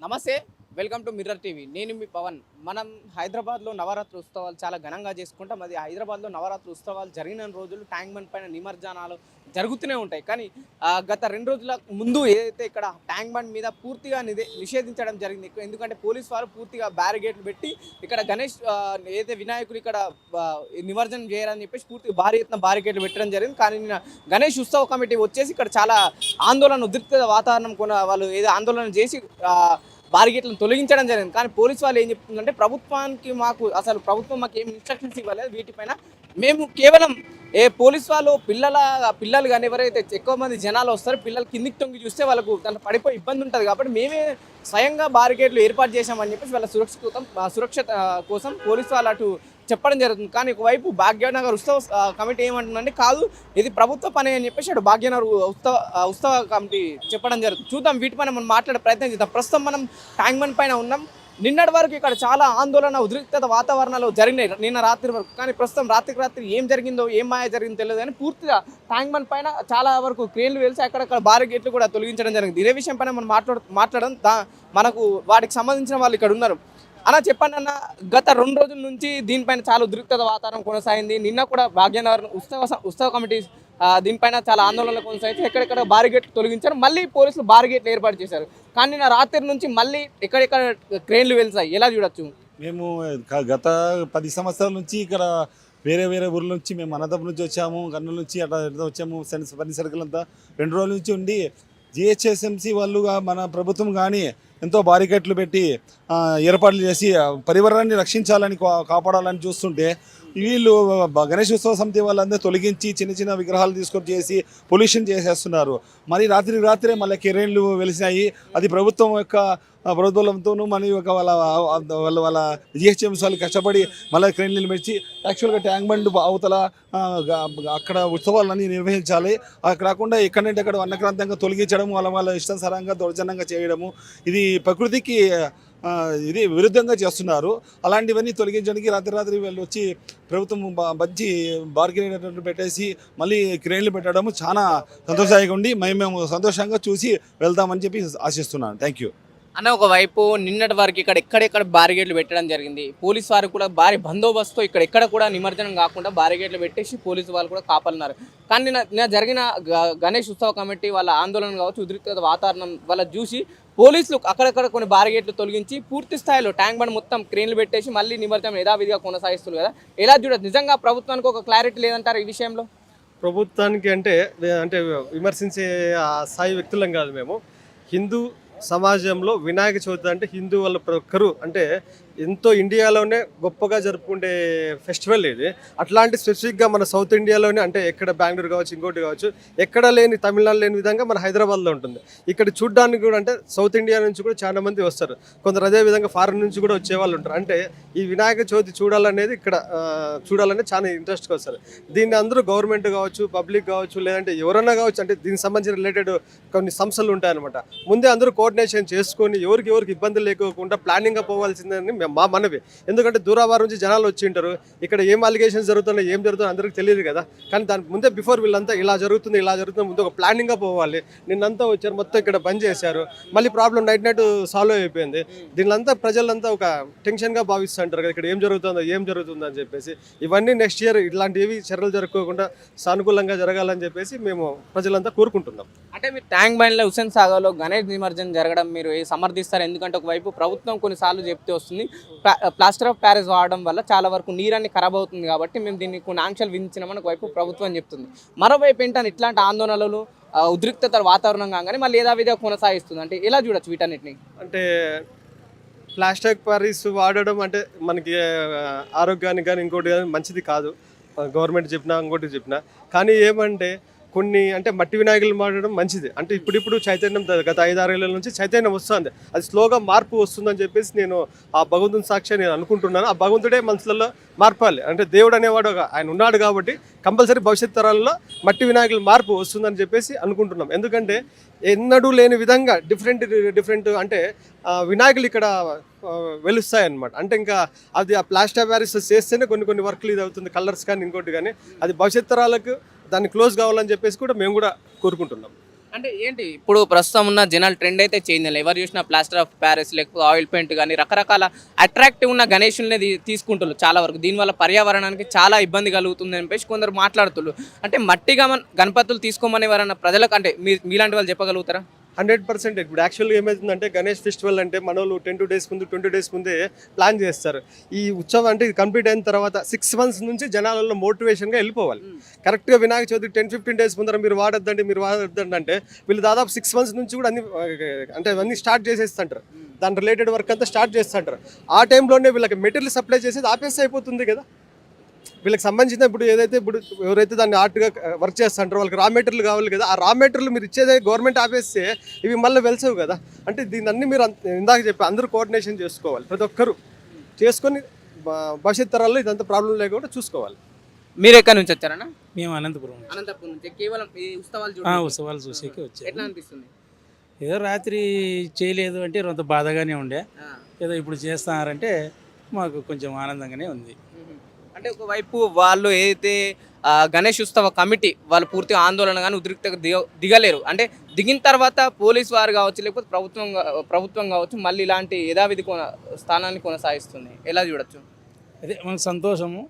నమస్తే. Welcome to mirror TV. నేను మీ పవన్. మనం హైదరాబాద్లో నవరాత్రి ఉత్సవాలు చాలా ఘనంగా చేసుకుంటాం. అది హైదరాబాద్లో నవరాత్రి ఉత్సవాలు జరిగిన రోజులు ట్యాంక్ బండ్ పైన నిమజ్జనాలు జరుగుతూనే ఉంటాయి. కానీ గత 2 రోజుల ముందు ఏదైతే ఇక్కడ ట్యాంక్ బండ్ మీద పూర్తిగా నిషేధించడం జరిగింది. ఎందుకంటే పోలీస్ వారు పూర్తిగా బ్యారిగేట్లు పెట్టి ఇక్కడ గణేష్ ఏదైతే వినాయకులు ఇక్కడ నిమజ్జనం చేయాలని చెప్పేసి పూర్తిగా భారీ ఎత్తున బ్యారిగేట్లు పెట్టడం జరిగింది. కానీ నిన్న గణేష్ ఉత్సవ కమిటీ వచ్చేసి ఇక్కడ చాలా ఆందోళన ఉద్రిక్త వాతావరణం వాళ్ళు ఏదో ఆందోళన చేసి బారిగేట్లను తొలగించడం జరిగింది. కానీ పోలీసు వాళ్ళు ఏం చెప్తుందంటే ప్రభుత్వానికి ప్రభుత్వం మాకు ఏం ఇన్స్ట్రక్షన్స్ ఇవ్వలేదు. వీటిపైన మేము కేవలం పోలీసు వాళ్ళు పిల్లలు కానీ ఎవరైతే ఎక్కువ మంది జనాలు వస్తారో పిల్లలు కిందికి తొంగి చూస్తే వాళ్ళకు దాంట్లో పడిపోయి ఇబ్బంది ఉంటుంది కాబట్టి మేమే స్వయంగా బారిగేట్లు ఏర్పాటు చేశామని చెప్పేసి వాళ్ళ సురక్ష కోసం పోలీసు వాళ్ళు అటు చెప్పడం జరుగుతుంది. కానీ ఒకవైపు భాగ్యనగర్ ఉత్సవ కమిటీ ఏమంటుందంటే కాదు, ఇది ప్రభుత్వ పని అని చెప్పేసి అటు భాగ్యనగర్ ఉత్సవ కమిటీ చెప్పడం జరుగుతుంది. చూద్దాం, వీటిపైన మనం మాట్లాడే ప్రయత్నం చేద్దాం. ప్రస్తుతం మనం ట్యాంక్ బండ్ పైన ఉన్నాం. నిన్నటి వరకు ఇక్కడ చాలా ఆందోళన ఉద్రిక్తత వాతావరణాలు జరిగినాయి నిన్న రాత్రి వరకు. కానీ ప్రస్తుతం రాత్రి ఏం జరిగిందో ఏం మాయ జరిగిందో తెలియదు. కానీ పూర్తిగా ట్యాంక్ బండ్ పైన చాలా వరకు క్రేన్లు వెలిసి అక్కడక్కడ బారిగేట్లు కూడా తొలగించడం జరిగింది. ఇదే విషయం పైన మనం మాట్లాడడం మనకు వాటికి సంబంధించిన వాళ్ళు ఇక్కడ ఉన్నారు. అలా చెప్పండి అన్న, గత 2 రోజుల నుంచి దీనిపైన చాలా ఉద్రిక్తత వాతావరణం కొనసాగింది. నిన్న కూడా భాగ్యనగర్ ఉత్సవ కమిటీ దీనిపైన చాలా ఆందోళనలు కొనసాగించి ఎక్కడెక్కడ బారిగేట్లు తొలగించారు. మళ్ళీ పోలీసులు బారిగేట్లు ఏర్పాటు చేశారు. కానీ నిన్న రాత్రి నుంచి మళ్ళీ ఎక్కడెక్కడ క్రేన్లు వెళ్తాయి, ఎలా చూడొచ్చు? మేము గత 10 సంవత్సరాల నుంచి ఇక్కడ వేరే వేరే ఊర్ల నుంచి మేము అనంతపురం నుంచి వచ్చాము, కర్నూలు నుంచి అట్లా వచ్చాము. పని సర్కిల్ అంతా 2 రోజుల నుంచి ఉండి జిహెచ్ఎస్ఎంసీ వాళ్ళుగా మన ప్రభుత్వం కానీ ఎంతో బారికేట్లు పెట్టి ఏర్పాట్లు చేసి పరివారాన్ని రక్షించాలని కాపాడాలని చూస్తుంటే వీళ్ళు గణేష్ ఉత్సవ సమితి వాళ్ళందరూ తొలగించి చిన్న చిన్న విగ్రహాలు తీసుకొని చేసి పొల్యూషన్ చేసేస్తున్నారు. మరి రాత్రే మళ్ళీ కెరీర్లు వెలిసినాయి. అది ప్రభుత్వం యొక్క ప్రభుత్వంతోనూ మన యొక్క వాళ్ళ జిహెచ్ఎంసీ వాళ్ళు కష్టపడి మళ్ళీ క్రేన్లు మెచ్చి యాక్చువల్గా ట్యాంక్ బండ్ అవతల అక్కడ ఉత్సవాలన్నీ నిర్వహించాలి. అక్కడ కాకుండా ఎక్కడంటే అక్కడ అన్నక్రాంతంగా తొలగించడం, వాళ్ళ ఇష్టానుసారంగా దౌర్జన్యంగా చేయడము, ఇది ప్రకృతికి ఇది విరుద్ధంగా చేస్తున్నారు. అలాంటివన్నీ తొలగించడానికి రాత్రి వీళ్ళు వచ్చి ప్రభుత్వం మంచి బార్గెన్ పెట్టేసి మళ్ళీ క్రేన్లు పెట్టడం చాలా సంతోషంగా ఉండి మేము సంతోషంగా చూసి వెళ్తామని చెప్పి ఆశిస్తున్నాను. థ్యాంక్ యూ అన్న. ఒకవైపు నిన్నటి వరకు ఎక్కడెక్కడ బారిగేట్లు పెట్టడం జరిగింది. పోలీసు వారు కూడా భారీ బందోబస్తు ఎక్కడ కూడా నిమజ్జనం కాకుండా బారిగేట్లు పెట్టేసి పోలీసు వాళ్ళు కూడా కాపాలన్నారు. కానీ నిన్న జరిగిన గణేష్ ఉత్సవ కమిటీ వాళ్ళ ఆందోళన కావచ్చు, ఉద్రిక్తత వాతావరణం వాళ్ళ చూసి పోలీసులు అక్కడక్కడ కొన్ని బారిగేట్లు తొలగించి పూర్తి స్థాయిలో ట్యాంక్ బండ్ మొత్తం క్రేన్లు పెట్టేసి మళ్ళీ నిమజ్జనం యథావిధిగా కొనసాగిస్తున్నారు కదా, ఎలా చూడదు? నిజంగా ప్రభుత్వానికి ఒక క్లారిటీ లేదంటారు ఈ విషయంలో? ప్రభుత్వానికి అంటే విమర్శించే స్థాయి వ్యక్తులం కాదు మేము. హిందూ సమాజంలో వినాయక చవితి అంటే హిందూ వాళ్ళ ప్రతి ఒక్కరు అంటే ఎంతో ఇండియాలోనే గొప్పగా జరుపుకునే ఫెస్టివల్ ఇది. అట్లాంటి స్పెసిఫిక్గా మన సౌత్ ఇండియాలోనే అంటే ఎక్కడ బెంగళూరు కావచ్చు, ఇంకోటి కావచ్చు, ఎక్కడ లేని తమిళనాడు లేని విధంగా మన హైదరాబాద్లో ఉంటుంది. ఇక్కడ చూడడానికి కూడా అంటే సౌత్ ఇండియా నుంచి కూడా చాలా మంది వస్తారు. కొందరు అదే విధంగా ఫారెన్ నుంచి కూడా వచ్చే వాళ్ళు ఉంటారు. అంటే ఈ వినాయక చవితి చూడాలనేది ఇక్కడ చూడాలనేది చాలా ఇంట్రెస్ట్గా వస్తారు. దీన్ని అందరూ గవర్నమెంట్ కావచ్చు, పబ్లిక్ కావచ్చు, లేదంటే ఎవరైనా కావచ్చు, అంటే దీనికి సంబంధించిన రిలేటెడ్ కొన్ని సంస్థలు ఉంటాయన్నమాట. ముందే అందరూ కోఆర్డినేషన్ చేసుకొని ఎవరికి ఇబ్బందులు లేకోకుండా ప్లానింగ్గా పోవాల్సిందని మా మనవి. ఎందుకంటే దూరావారం నుంచి జనాలు వచ్చి ఉంటారు. ఇక్కడ ఏం అలిగేషన్స్ జరుగుతున్నాయి, ఏం జరుగుతుందో అందరికీ తెలియదు కదా. కానీ దాని ముందే బిఫోర్ వీళ్ళంతా ఇలా జరుగుతుంది ముందు ఒక ప్లానింగ్గా పోవాలి. నిన్నంతా వచ్చారు, మొత్తం ఇక్కడ బంద్ చేశారు. మళ్ళీ ప్రాబ్లం నైట్ సాల్వ్ అయిపోయింది. దీనిలంతా ప్రజలంతా ఒక టెన్షన్గా భావిస్తుంటారు కదా, ఇక్కడ ఏం జరుగుతుందో అని చెప్పేసి. ఇవన్నీ నెక్స్ట్ ఇయర్ ఇట్లాంటివి చర్యలు జరుపుకోకుండా సానుకూలంగా జరగాలని చెప్పేసి మేము ప్రజలంతా కోరుకుంటున్నాం. అంటే మీరు ట్యాంక్ బండ్లో హుస్సేన్ సాగర్లో గణేష్ నిమజ్జనం జరగడం మీరు సమర్థిస్తారు? ఎందుకంటే ఒకవైపు ప్రభుత్వం కొన్నిసార్లు చెప్తే వస్తుంది ప్లాస్టర్ ఆఫ్ ప్యారిస్ వాడడం వల్ల చాలా వరకు నీరన్నీ ఖరాబ్ అవుతుంది కాబట్టి మేము దీన్ని కొన్ని ఆంక్షలు విధించినామని ఒకవైపు ప్రభుత్వం చెప్తుంది. మరోవైపు ఏంటంటే ఇట్లాంటి ఆందోళనలు ఉద్రిక్తత వాతావరణం కాగానే మళ్ళీ యథావిధిగా కొనసాగిస్తుంది. అంటే ఎలా చూడొచ్చు వీటన్నిటిని? అంటే ప్లాస్టర్ ఆఫ్ ప్యారిస్ వాడడం అంటే మనకి ఆరోగ్యానికి కానీ ఇంకోటి కానీ మంచిది కాదు. గవర్నమెంట్ చెప్పినా ఇంకోటి చెప్పినా. కానీ ఏమంటే కొన్ని అంటే మట్టి వినాయకులు వాడడం మంచిది. అంటే ఇప్పుడు చైతన్యం గత 5-6 ఏళ్ళ నుంచి చైతన్యం వస్తుంది. అది స్లోగా మార్పు వస్తుందని చెప్పేసి నేను ఆ భగవంతుని సాక్షి నేను అనుకుంటున్నాను. ఆ భగవంతుడే మనసులలో మార్పాలి. అంటే దేవుడు అనేవాడు ఆయన ఉన్నాడు కాబట్టి కంపల్సరీ భవిష్యత్ తరాల్లో మట్టి వినాయకుల మార్పు వస్తుందని చెప్పేసి అనుకుంటున్నాం. ఎందుకంటే ఎన్నడూ లేని విధంగా డిఫరెంట్ అంటే వినాయకులు ఇక్కడ వెలుస్తాయన్నమాట. అంటే ఇంకా అది ఆ ప్లాస్టర్ ఆఫ్ ప్యారిస్ చేస్తేనే కొన్ని వర్క్లు ఇది అవుతుంది, కలర్స్ కానీ ఇంకోటి కానీ. అది భవిష్యత్ తరాలకు దాన్ని క్లోజ్ కావాలని చెప్పేసి కూడా మేము కూడా కోరుకుంటున్నాం. అంటే ఏంటి ఇప్పుడు ప్రస్తుతం ఉన్న జనాల ట్రెండ్ అయితే చేంజ్ అయ్యింది. ఎవరు చూసినా ప్లాస్టర్ ఆఫ్ ప్యారిస్ లేకపోతే ఆయిల్ పెయింట్ కానీ రకరకాల అట్రాక్టివ్ ఉన్న గణేషుల్ని తీసుకుంటున్నారు చాలా వరకు. దీనివల్ల పర్యావరణానికి చాలా ఇబ్బంది కలుగుతుంది అని చెప్పేసి కొందరు మాట్లాడుతున్నారు. అంటే మట్టి గణపతులు తీసుకోమని ఎవరన్నా ప్రజలకు అంటే మీలాంటి వాళ్ళు చెప్పగలుగుతారా? 100%. ఇప్పుడు యాక్చువల్గా ఏమవుతుందంటే గణేష్ ఫెస్టివల్ అంటే మనోళ్ళు 10 days ముందు 20 days ముందే ప్లాన్ చేస్తారు. ఈ ఉత్సవం అంటే ఇది కంప్లీట్ అయిన తర్వాత 6 months నుంచి జనాలలో మోటివేషన్గా వెళ్ళిపోవాలి. కరెక్ట్గా వినాయక చవితి 10-15 days ముందర మీరు వాడొద్దండి అంటే వీళ్ళు దాదాపు 6 months నుంచి కూడా అన్ని అంటే అన్నీ స్టార్ట్ చేసేస్తుంటారు. దాని రిలేటెడ్ వర్క్ అంతా స్టార్ట్ చేస్తుంటారు. ఆ టైంలోనే వీళ్ళకి మెటీరియల్ సప్లై చేసేది ఆపేస్తే అయిపోతుంది కదా. వీళ్ళకి సంబంధించిన ఇప్పుడు ఎవరైతే దాన్ని ఆర్ట్గా వర్క్ చేస్తుంటారో వాళ్ళకి రా మెటీరియల్ కావాలి కదా. ఆ రా మెటీరియల్ మీరు ఇచ్చేదే గవర్నమెంట్ ఆపేస్తే ఇవి మళ్ళీ వెళ్తావు కదా. అంటే దీన్ని అన్ని మీరు ఇందాక చెప్పి అందరూ కోఆర్డినేషన్ చేసుకోవాలి. ప్రతి ఒక్కరు చేసుకొని భవిష్యత్ తరాల్లో ఇదంతా ప్రాబ్లం లేకుండా చూసుకోవాలి. మీరు ఎక్కడి నుంచి వచ్చారన్నా? మేము అనంతపురం అనంతపురం నుంచి. కేవలం ఈ ఉత్సవాలు చూసేకి వచ్చాము. ఎట్లా అనిపిస్తుంది? ఏదో రాత్రి చేయలేదు అంటే కొంత బాధగానే ఉండే, ఏదో ఇప్పుడు చేస్తున్నారంటే మాకు కొంచెం ఆనందంగానే ఉంది. అంటే ఒకవైపు వాళ్ళు ఏదైతే గణేష్ ఉత్సవ కమిటీ వాళ్ళు పూర్తిగా ఆందోళన కానీ ఉద్రిక్తగా దిగలేరు. అంటే దిగిన తర్వాత పోలీస్ వారు కావచ్చు లేకపోతే ప్రభుత్వం కావచ్చు మళ్ళీ ఇలాంటి యథావిధి స్థానాన్ని కొనసాగిస్తుంది. ఎలా చూడొచ్చు? అదే మనకు సంతోషము,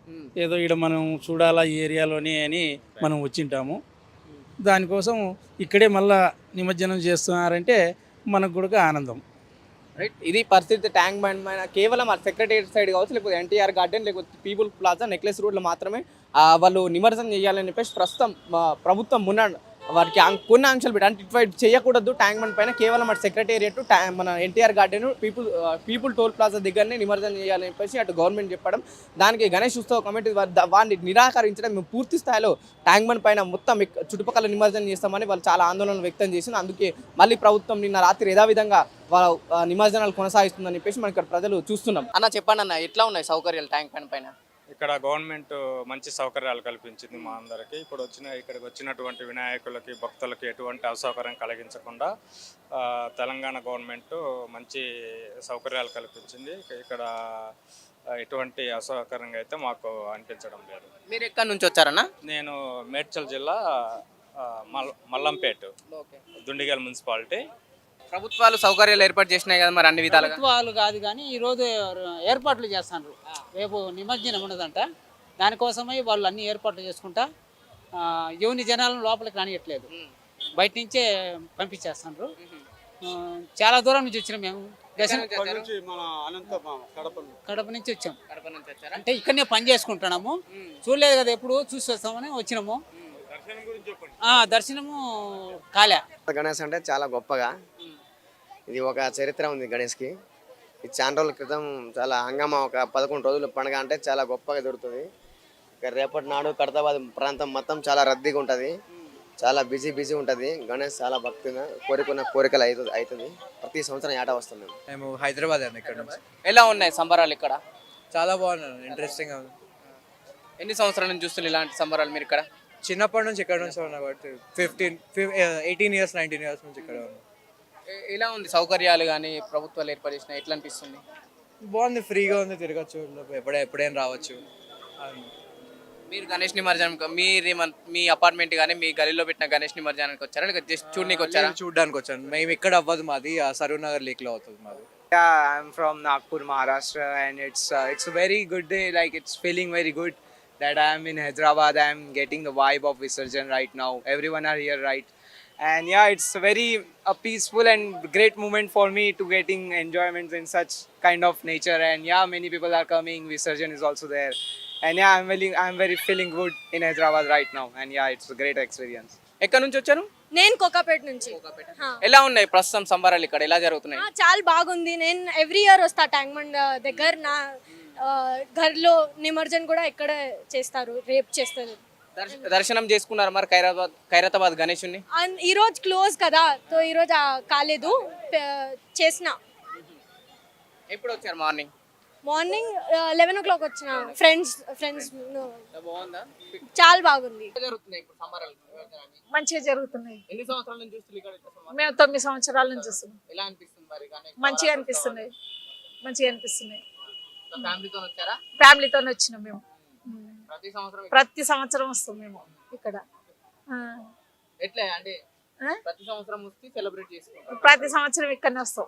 ఏదో ఇక్కడ మనం చూడాలా ఈ ఏరియాలోనే అని మనం వచ్చింటాము. దానికోసం ఇక్కడే మళ్ళా నిమజ్జనం చేస్తున్నారంటే మనకు కూడా ఆనందం. రైట్, ఇది పరిస్థితి. ట్యాంక్ బండ్ పైన కేవలం ఆ సెక్రటేరియట్ సైడ్ కావచ్చు లేకపోతే ఎన్టీఆర్ గార్డెన్ లేకపోతే పీపుల్ ప్లాజా నెక్లెస్ రోడ్లో మాత్రమే వాళ్ళు నిమజ్జనం చేయాలని చెప్పేసి ప్రస్తుతం ప్రభుత్వం వారికి కొన్ని ఆంక్షలు పెట్టి అంటే ఇటు చేయకూడదు. ట్యాంక్ బండ్ పైన కేవలం అటు సెక్రటేరియట్ మన NTR garden people toll plaza దగ్గరనే నిమజ్జనం చేయాలని చెప్పేసి అటు గవర్నమెంట్ చెప్పడం, దానికి గణేష్ ఉత్సవ కమిటీ వారిని నిరాకరించడం, మేము పూర్తి స్థాయిలో ట్యాంక్ బండ్ పైన మొత్తం చుట్టుపక్కల నిమజ్జనం చేస్తామని వాళ్ళు చాలా ఆందోళన వ్యక్తం చేసింది. అందుకే మళ్ళీ ప్రభుత్వం నిన్న రాత్రి యథావిధంగా వాళ్ళ నిమజ్జనాలు కొనసాగిస్తుందని చెప్పేసి మనం ఇక్కడ ప్రజలు చూస్తున్నాం. అన్న చెప్పండి అన్న, ఎట్లా ఉన్నాయి సౌకర్యాలు ట్యాంక్ బండ్ పైన? ఇక్కడ గవర్నమెంట్ మంచి సౌకర్యాలు కల్పించింది మా అందరికీ. ఇక్కడికి వచ్చినటువంటి వినాయకులకి భక్తులకి ఎటువంటి అసౌకర్యం కలిగించకుండా తెలంగాణ గవర్నమెంట్ మంచి సౌకర్యాలు కల్పించింది. ఇక్కడ ఎటువంటి అసౌకర్యంగా అయితే మాకు అనిపించడం లేదు. మీరు ఎక్కడి నుంచి వచ్చారన్నా? నేను మేడ్చల్ జిల్లా మల్లంపేట దుండిగల్ మున్సిపాలిటీ. ప్రభుత్వాలు సౌకర్యాలు ఏర్పాటు చేసినాయి కదా మరి అన్ని విధాలుగా? ప్రభుత్వాలు కాదు కానీ ఈరోజు ఏర్పాట్లు చేస్తున్నారు. రేపు నిమజ్జనం ఉన్నదంట, దానికోసమై వాళ్ళు అన్ని ఏర్పాట్లు చేసుకుంటా యువని జనాలను లోపలికి రానియట్లేదు, బయట నుంచే పంపించేస్తున్నారు. చాలా దూరం నుంచి వచ్చినాం మేము. కడప నుంచి వచ్చాం. అంటే ఇక్కడనే పని చేసుకుంటున్నాము, చూడలేదు కదా, ఎప్పుడు చూసి వస్తామని వచ్చినాము. దర్శనము కాలే. గణేష్ అంటే చాలా గొప్పగా, ఇది ఒక చరిత్ర ఉంది గణేష్కి. ఇది చాలా రోజుల క్రితం చాలా హంగామా, ఒక 11 రోజుల పండుగ అంటే చాలా గొప్పగా దొరుకుతుంది. ఇక రేపటి నాడు ఖైరతాబాద్ ప్రాంతం మొత్తం చాలా రద్దీగా ఉంటుంది, చాలా బిజీ ఉంటుంది. గణేష్ చాలా భక్తిగా కోరికలు అవుతుంది. ప్రతి సంవత్సరం ఏటా వస్తుంది. మేము హైదరాబాద్ అండి. ఇక్కడ నుంచి ఎలా ఉన్నాయి సంబరాలు ఇక్కడ? చాలా బాగున్నాను, ఇంట్రెస్టింగ్ ఉంది. ఎన్ని సంవత్సరాల నుంచి చూస్తున్నారు ఇలాంటి సంబరాలు మీరు ఇక్కడ? చిన్నప్పటి నుంచి ఇక్కడ నుంచి ఉన్నా కాబట్టి 18 years 19 years నుంచి ఇక్కడ ఉన్నాం. ఎలా ఉంది సౌకర్యాలు కానీ ప్రభుత్వాలు ఏర్పాటు చేసిన ఎట్లా అనిపిస్తుంది? బాగుంది, ఫ్రీగా ఉంది, తిరగచ్చు, ఎప్పుడైనా రావచ్చు. మీరు గణేష్ నిమజ్జనం మీ అపార్ట్మెంట్ కానీ మీ గలీలో పెట్టిన గణేష్ నిమజ్జనానికి వచ్చారా లేక జస్ట్ చూడడానికి వచ్చారా? చూడడానికి వచ్చాను. మేము ఇక్కడ అవ్వదు, మాది సరూర్ నగర్ లేక్ లో అవుతుంది మాది. Yeah, I'm from Nagpur, Maharashtra, and it's a very good day. Like, it's feeling very good that I'm in Hyderabad. I'm getting the vibe of Visarjan right now. Everyone are here, right? And yeah, it's a peaceful and great moment for me to getting enjoyments in such kind of nature. And yeah, many people are coming. Visarjan is also there. And yeah, I'm very feeling good in Hyderabad right now. And yeah, it's a great experience. ఎక్కడి నుంచి వచ్చారు? నేను కోకాపేట నుంచి. ఎలా ఉన్నాయి ప్రస్తుతం సంబరాలు ఇక్కడ ఎలా జరుగుతున్నాయి? చాలా బాగుంది. నేను ఎవ్రీ ఇయర్ వస్తా ట్యాంక్ బండ్ దగ్గర. నా ఘర్లో నిమజ్జనం కూడా ఇక్కడ చేస్తారు, రేపు చేస్తారు. దర్శనం చేసుకున్నారు మరి ఖైరతాబాద్ గణేషుని? ఈ రోజు క్లోజ్ కదా, సో ఈ రోజు కాలేదు, చేసిన. ఎప్పుడు వచ్చారు? మార్నింగ్ 11 o'clock వచ్చిన. ఫ్రెండ్స్ చాలా బాగుంది. మంచిగా జరుగుతున్నాయి. ఎన్ని సంవత్సరాల నుంచి చూస్తున్నారు? మేము 9 సంవత్సరాల నుంచి చూస్తున్నాం. ఎలా అనిపిస్తుంది మరి? మంచిగా అనిపిస్తున్నాయి, మంచిగా అనిపిస్తున్నాయి. ఫ్యామిలీతో వచ్చారా? ఫ్యామిలీతో వచ్చినాం మేము. ప్రతి సంవత్సరం ప్రతి సంవత్సరం వస్తాం మేము ఇక్కడ. ఎట్లా అంటే ఆ? ప్రతి సంవత్సరం వస్తే సెలబ్రేట్ చేసుకుంటాం. ప్రతి సంవత్సరం ఇక్కడనే వస్తాం.